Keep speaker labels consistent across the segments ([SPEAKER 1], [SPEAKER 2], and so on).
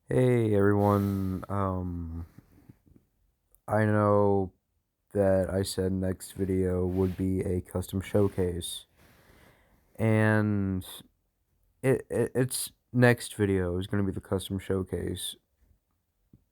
[SPEAKER 1] Hey everyone, I know that I said next video would be a custom showcase, and its next video is going to be the custom showcase,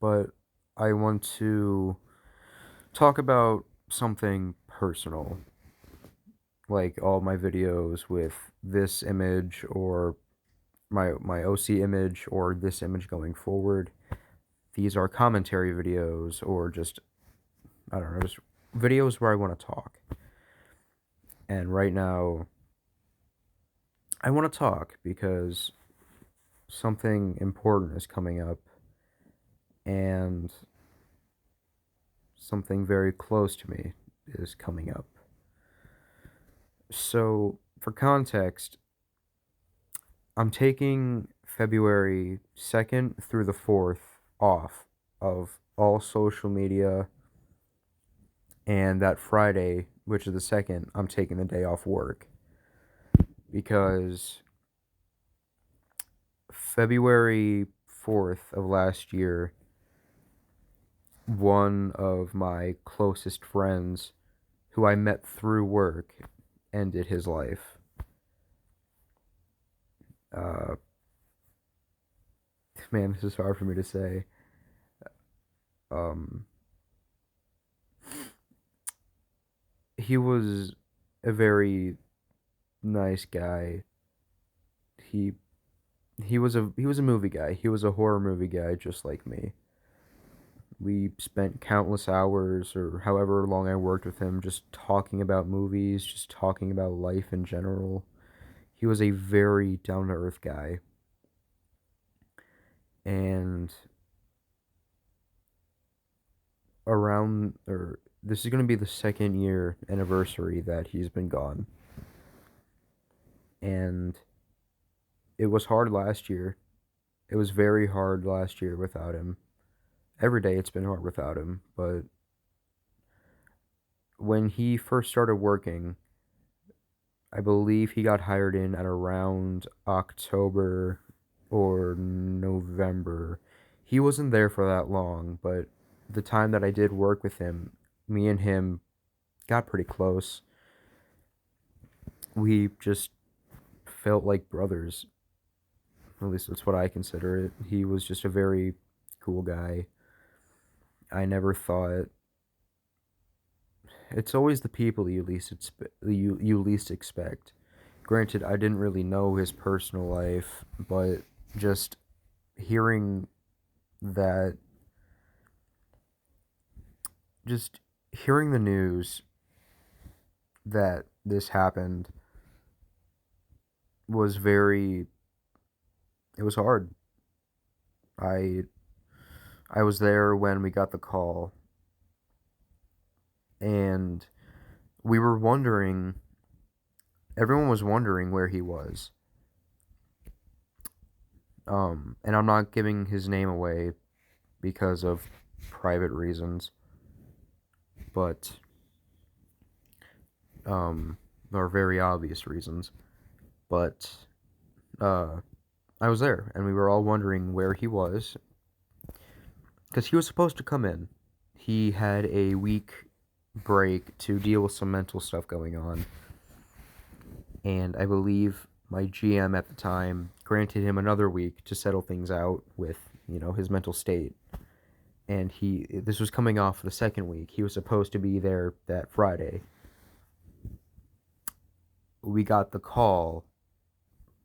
[SPEAKER 1] but I want to talk about something personal, like all my videos with this image or my OC image or this image going forward. These are commentary videos or just I don't know, just videos where I want to talk. And right now, I want to talk because something important is coming up and something very close to me is coming up. So, for context, I'm taking February 2nd through the 4th off of all social media, and that Friday, which is the 2nd, I'm taking the day off work because February 4th of last year, one of my closest friends who I met through work ended his life. Uh, man, this is hard for me to say. Um, he was a very nice guy. He he was a movie guy. He was a horror movie guy just like me. We spent countless hours or however long I worked with him just talking about movies, just talking about life in general. He was a very down to earth guy. And around or this is going to be the 2nd year anniversary that he's been gone. And it was hard last year. It was very hard last year without him. Every day it's been hard without him, but when he first started working, I believe he got hired in at around October or November. He wasn't there for that long, but the time that I did work with him, me and him got pretty close. We just felt like brothers. At least that's what I consider it. He was just a very cool guy. I never thought it's always the people you least expect. Granted, I didn't really know his personal life, but just hearing that, just hearing the news that this happened was very, it was hard. I I was there when we got the call, and we were wondering, everyone was wondering where he was. And I'm not giving his name away because of private reasons, but there are very obvious reasons. But uh, I was there, and we were all wondering where he was because he was supposed to come in. He had a week break to deal with some mental stuff going on, and I believe my GM at the time granted him another week to settle things out with, his mental state. And this was coming off the second week. He was supposed to be there that Friday. We got the call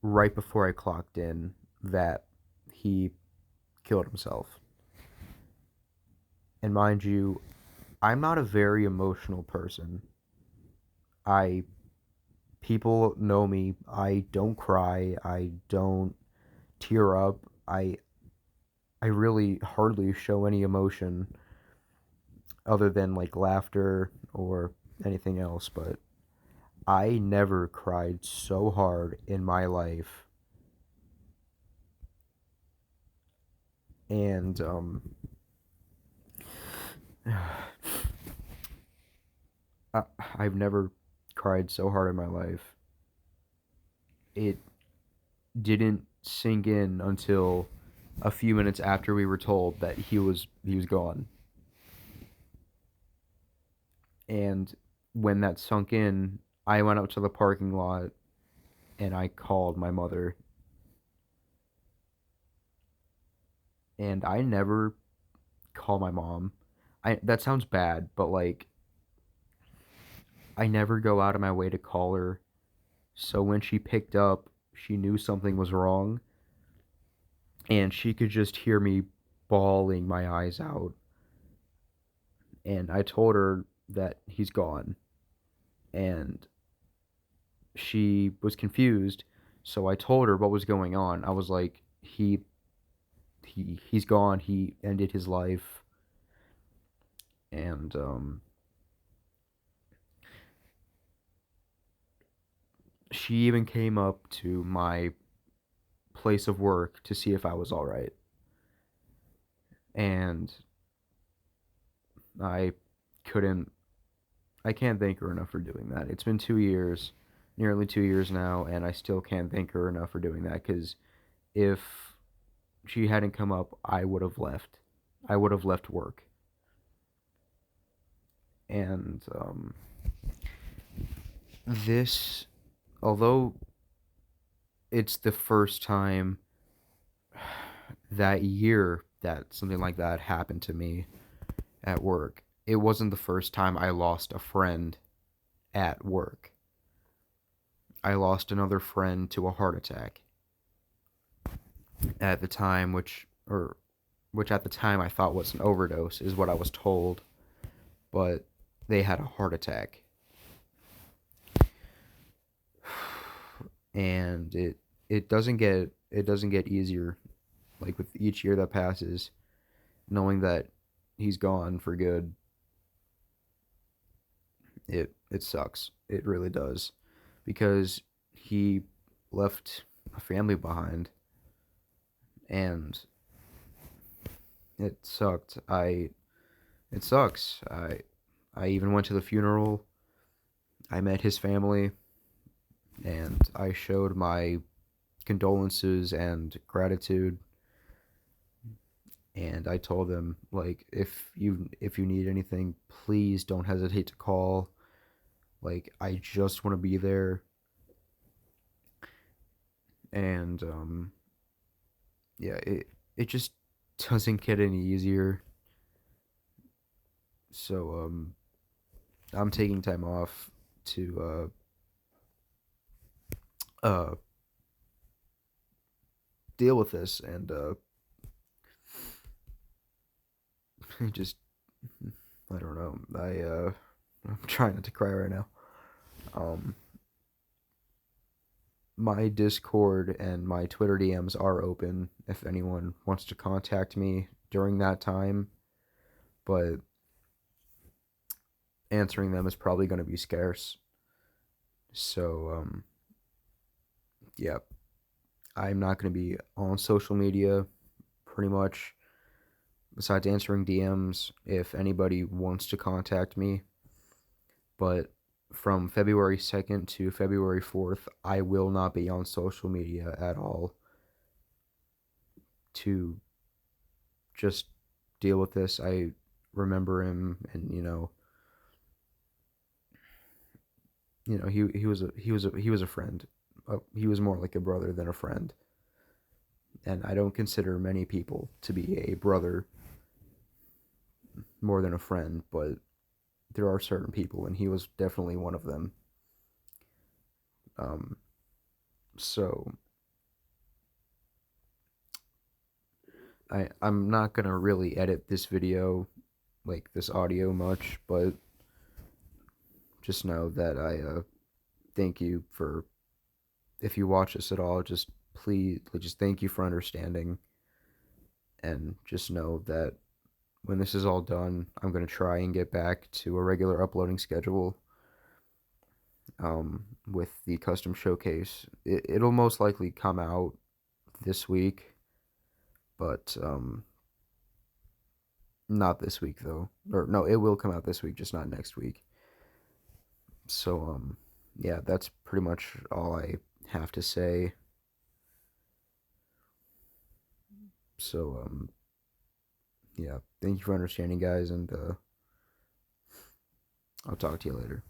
[SPEAKER 1] right before I clocked in that he killed himself. And mind you, I'm not a very emotional person. I People know me. I don't cry. I don't tear up. I really hardly show any emotion other than like laughter or anything else, but I never cried so hard in my life. And I, I've never cried so hard in my life. It didn't sink in until a few minutes after we were told that he was gone. And when that sunk in, I went out to the parking lot and I called my mother. And I never call my mom. I That sounds bad, but like I never go out of my way to call her. So when she picked up, she knew something was wrong and she could just hear me bawling my eyes out. And I told her that he's gone. And she was confused. So I told her what was going on. I was like, he's gone. He ended his life. And she even came up to my place of work to see if I was all right. And I couldn't I can't thank her enough for doing that. It's been 2 years, nearly 2 years now, and I still can't thank her enough for doing that cuz if she hadn't come up, I would have left. I would have left work. And this, although it's the first time that year that something like that happened to me at work, it wasn't the first time I lost a friend at work. I lost another friend to a heart attack at the time, which at the time I thought was an overdose, is what I was told, but they had a heart attack. And it doesn't get easier, like with each year that passes, knowing that he's gone for good. It sucks. It really does, because he left a family behind, and it sucked. It sucks. I even went to the funeral. I met his family, and I showed my condolences and gratitude. And I told them, like, if you need anything, please don't hesitate to call. Like, I just want to be there. And yeah, it just doesn't get any easier. So I'm taking time off to deal with this, and just, I don't know. I'm trying not to cry right now. Um, my Discord and my Twitter DMs are open if anyone wants to contact me during that time, but answering them is probably going to be scarce. So yeah, I'm not going to be on social media pretty much, besides answering DMs if anybody wants to contact me. But from February 2nd to February 4th, I will not be on social media at all to just deal with this. I remember him, and he was a friend. He was more like a brother than a friend, and I don't consider many people to be a brother more than a friend, but there are certain people, and he was definitely one of them. Um, so I'm not gonna really edit this video, like this audio, much, but just know that I thank you for, if you watch this at all, just please, just thank you for understanding, and just know that when this is all done, I'm gonna try and get back to a regular uploading schedule. With the custom showcase, it'll most likely come out this week, but not this week though. Or no, it will come out this week, just not next week. So yeah, that's pretty much all I have to say. So yeah, thank you for understanding, guys, and I'll talk to you later.